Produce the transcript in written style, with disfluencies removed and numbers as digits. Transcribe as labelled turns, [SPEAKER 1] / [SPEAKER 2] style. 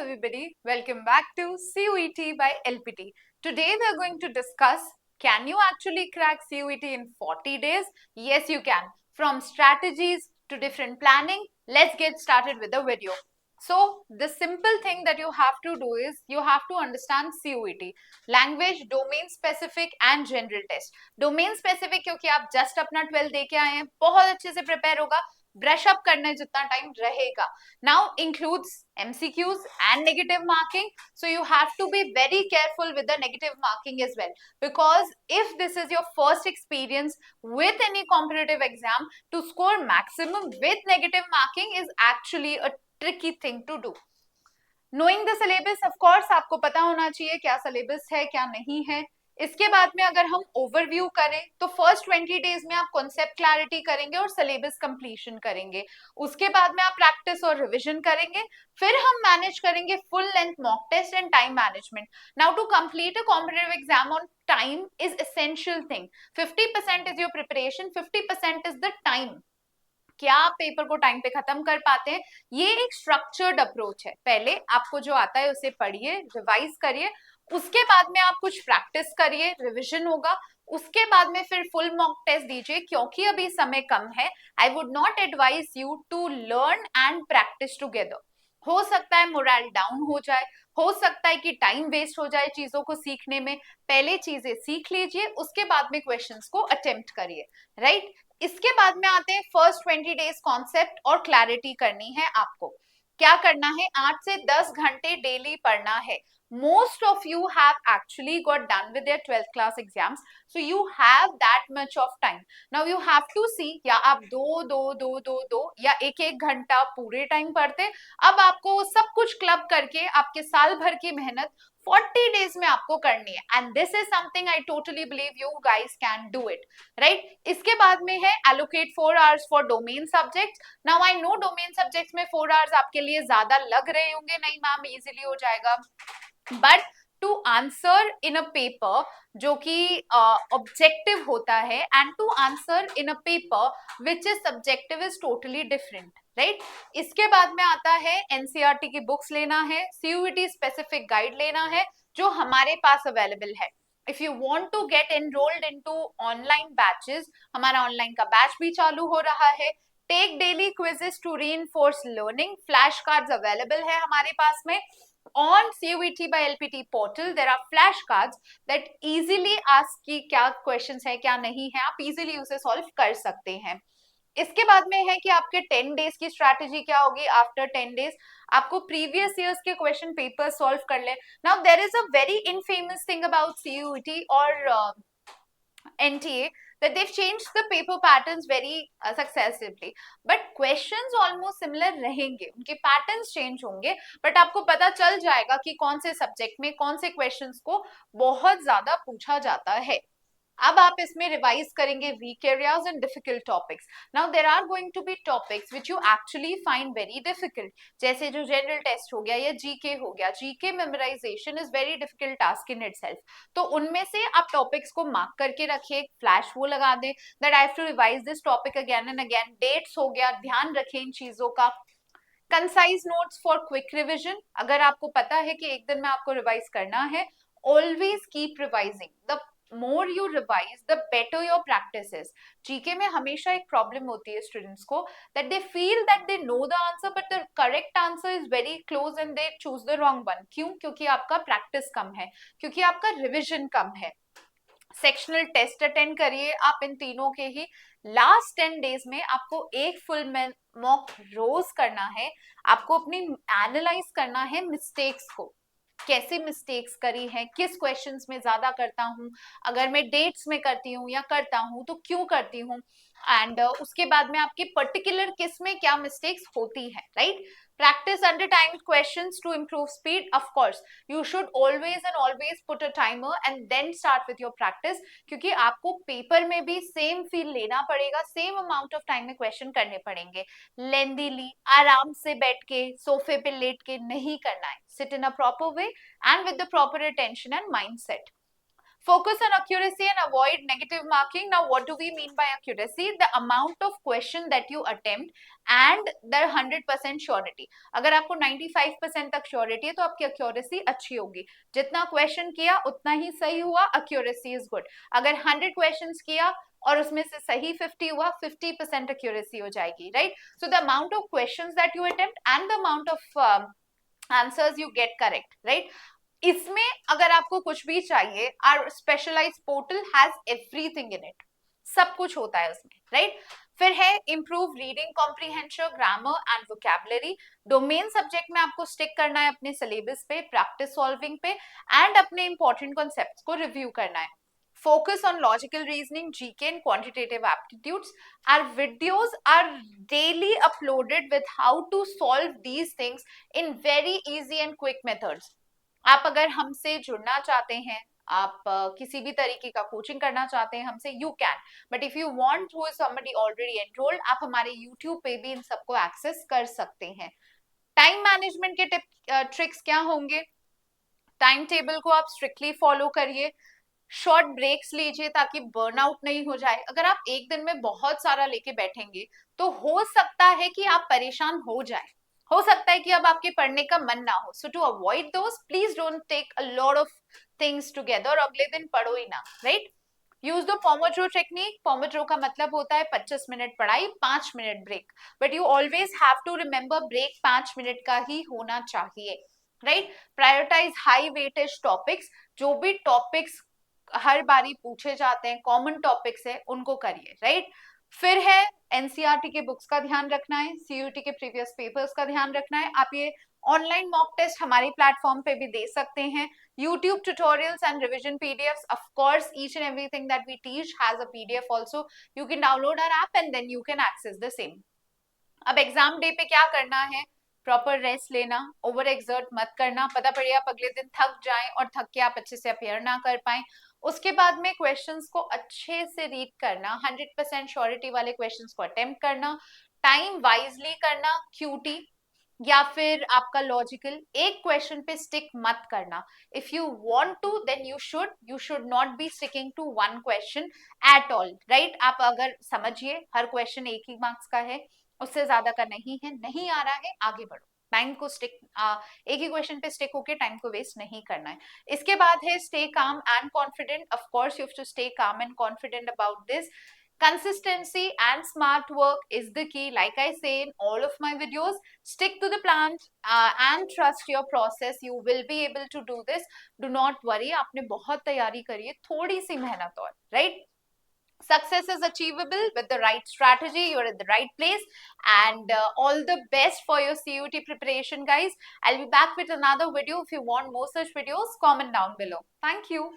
[SPEAKER 1] everybody, welcome back to CUET by LPT. Today we are going to discuss, can you actually crack CUET in 40 days? Yes, you can. From strategies to different planning, let's get started with the video. So the simple thing that you have to do is you have to understand CUET, language, domain specific and general test. Domain specific क्योंकि आप just अपना 12 दे के आए हैं, बहुत अच्छे से prepare होगा, ब्रश अप करने जितना टाइम रहेगा. Now includes MCQs and negative marking, so you have to be very careful with the negative marking as well, because if this is your first experience with any competitive exam, to score maximum with negative marking is actually a tricky thing to do. Knowing the syllabus, of course आपको पता होना चाहिए क्या syllabus है क्या नहीं है. इसके बाद में अगर हम ओवरव्यू करें तो फर्स्ट 20 डेज में आप कॉन्सेप्ट क्लैरिटी करेंगे और सिलेबस कंप्लीशन करेंगे. उसके बाद में आप प्रैक्टिस और रिवीजन करेंगे. फिर हम मैनेज करेंगे full length mock test and time management. Now to complete a competitive exam on time is essential thing. 50% is your preparation, 50% is the time. क्या आप पेपर को टाइम पे खत्म कर पाते हैं? ये एक स्ट्रक्चर्ड अप्रोच है. पहले आपको जो आता है उसे पढ़िए, रिवाइज करिए, उसके बाद में आप कुछ प्रैक्टिस करिए, रिवीजन होगा, उसके बाद में फिर फुल मॉक टेस्ट दीजिए. क्योंकि अभी समय कम है, I would not advise you to learn and practice together. हो सकता है मोरल डाउन हो जाए, हो सकता है कि टाइम वेस्ट हो जाए चीजों को सीखने में. पहले चीजें सीख लीजिए, उसके बाद में क्वेश्चंस को अटेम्प्ट करिए, राइट. इसके बाद में आते हैं फर्स्ट 20 डेज कॉन्सेप्ट और क्लैरिटी करनी है आपको. क्या करना है? 8 से 10 घंटे डेली पढ़ना है. Most of you have actually got done with their 12th class exams, so you have that much of time. Now you have to see, या आप दो या एक घंटा पूरे टाइम पढ़ते, अब आपको सब कुछ क्लब करके आपके साल भर की मेहनत 40 डेज में आपको करनी है. And this is something I totally believe you guys can do it, right. इसके बाद में है allocate 4 hours for domain subjects. Now I know domain subjects में 4 hours आपके लिए ज्यादा लग रहे होंगे. नहीं मैम, इजीली हो जाएगा. But to answer in a paper जो कि ऑब्जेक्टिव होता है, and to answer in a paper which is subjective is totally different, right. इसके बाद में आता है एनसीईआरटी की बुक्स लेना है, सीयूईटी स्पेसिफिक गाइड लेना है जो हमारे पास अवेलेबल है. If you want to get enrolled into online batches, हमारा ऑनलाइन का बैच भी चालू हो रहा है. Take daily quizzes to reinforce learning, flash cards available है हमारे पास में. On CUET by LPT portal there are flashcards that easily ask कि क्या questions है क्या नहीं है, आप easily उसे solve कर सकते हैं. इसके बाद में है कि आपके 10 डेज की स्ट्रैटेजी क्या होगी. आफ्टर 10 डेज आपको प्रीवियस ईयर्स के क्वेश्चन पेपर सॉल्व कर ले. Now there is a very infamous thing about CUET और NTA that they've changed the paper patterns very successively, but questions almost similar रहेंगे, उनके patterns change होंगे, but आपको पता चल जाएगा कि कौन से सब्जेक्ट में कौन से questions को बहुत ज्यादा पूछा जाता है. अब आप इसमें रिवाइज करेंगे weak areas and difficult topics. Now there are going to be topics which you actually find very difficult, जैसे जो जनरल टेस्ट हो गया या जीके हो गया. GK memorisation is very difficult task in itself, तो उनमें से आप टॉपिक्स को मार्क करके रखिए, फ्लैश वो लगा दें that I have to revise this topic again and again. Dates हो गया, ध्यान रखें इन चीजों का. Concise notes for quick revision, अगर आपको पता है कि एक दिन में आपको रिवाइज करना है, always keep revising. The more you revise the better your practice is. GK में हमेशा एक प्रॉब्लम होती है स्टूडेंट्स को, that they feel that they know the answer but the correct answer is very close and they choose the wrong one. क्यों? क्योंकि आपका practice कम है, क्योंकि आपका रिविजन कम है. सेक्शनल टेस्ट अटेंड करिए आप इन तीनों के ही. लास्ट 10 डेज में आपको एक फुल मॉक रोज करना है, आपको अपनी एनालाइज करना है मिस्टेक्स को, कैसे मिस्टेक्स करी है, किस क्वेश्चंस में ज्यादा करता हूं, अगर मैं डेट्स में करती हूँ या करता हूं तो क्यों करती हूँ, एंड उसके बाद में आपकी पर्टिकुलर किस में क्या मिस्टेक्स होती है, right. Practice under timed questions to improve speed. Of course, you should always and always put a timer and then start with your practice, क्योंकि आपको पेपर में भी सेम फील लेना पड़ेगा, सेम अमाउंट ऑफ टाइम में question करने पड़ेंगे. लेंदीली आराम से बैठ के सोफे पे लेट के नहीं करना है. Sit in a proper way and with the proper attention and mindset. Focus on accuracy and avoid negative marking. Now, what do we mean by accuracy? The amount of question that you attempt and the 100% surety. अगर आपको 95% तक surety है तो आपकी accuracy अच्छी होगी. जितना question किया उतना ही सही हुआ, accuracy is good. अगर 100 questions किया और उसमें से सही 50 हुआ, 50% accuracy हो जाएगी, right? So the amount of questions that you attempt and the amount of answers you get correct, right? इसमें अगर आपको कुछ भी चाहिए, our specialized portal has everything in it. सब कुछ होता है उसमें, right? फिर है improve reading comprehension, grammar and vocabulary. Domain subject में आपको स्टिक करना है अपने सिलेबस पे, प्रैक्टिस सॉल्विंग पे एंड अपने इंपॉर्टेंट कॉन्सेप्ट्स को रिव्यू करना है. Focus on logical reasoning, GK and quantitative aptitudes. Our videos are daily uploaded with how to solve these things in very easy and quick methods. आप अगर हमसे जुड़ना चाहते हैं, आप किसी भी तरीके का कोचिंग करना चाहते हैं हमसे, you can. But if you want who is somebody already enrolled, आप हमारे यूट्यूब पे भी इन सबको एक्सेस कर सकते हैं. टाइम मैनेजमेंट के ट्रिक्स क्या होंगे? टाइम टेबल को आप स्ट्रिक्टली फॉलो करिए. शॉर्ट ब्रेक्स लीजिए ताकि बर्नआउट नहीं हो जाए. अगर आप एक दिन में बहुत सारा लेके बैठेंगे तो हो सकता है कि आप परेशान हो जाए, हो सकता है कि अब आपके पढ़ने का मन ना हो. So to avoid those, please don't take a lot of things together और अगले दिन पढ़ो ही ना, right? Use the Pomodoro technique. Pomodoro का मतलब होता है 25 मिनट पढ़ाई, 5 minute break. But you always have to remember break 5 minute का ही होना चाहिए, right? Prioritise high weightage topics. जो भी टॉपिक्स हर बारी पूछे जाते हैं, कॉमन टॉपिक्स है, उनको करिए, राइट? फिर है एनसीईआरटी के बुक्स का ध्यान रखना है, सीयूईटी के प्रीवियस पेपर्स का ध्यान रखना है. आप ये ऑनलाइन मॉक टेस्ट हमारे प्लेटफॉर्म पे भी दे सकते हैं. YouTube tutorials and revision PDFs. Of course, each and everything that we teach has a PDF also. You can download our app and then you can access the same. अब exam day पे क्या करना है? Proper rest लेना, over exert मत करना. पता पड़े आप अगले दिन थक जाएं और थक के आप अच्छे से अपेयर ना कर पाएं. उसके बाद में क्वेश्चंस को अच्छे से रीड करना, 100% श्योरिटी वाले क्वेश्चंस को अटेम्प्ट करना, टाइम वाइजली करना, क्यूटी या फिर आपका लॉजिकल. एक क्वेश्चन पे स्टिक मत करना. If you want to then you should not be sticking to one question at all, right? आप अगर समझिए हर क्वेश्चन एक ही मार्क्स का है, उससे ज्यादा का नहीं है, नहीं आ रहा है, आगे बढ़ो. टाइम को स्टिक एक ही क्वेश्चन पे स्टिक होके टाइम को वेस्ट नहीं करना है. इसके बाद है stay calm and confident. Of course you have to stay calm and confident about this. Consistency and smart work is the key. Like I say in all of my videos, stick to the plan and trust your process. You will be able to do this. Do not worry. आपने बहुत तैयारी करी है, थोड़ी सी मेहनत और, right? Success is achievable with the right strategy. You're at the right place. And all the best for your CUT preparation, guys. I'll be back with another video. If you want more such videos, comment down below. Thank you.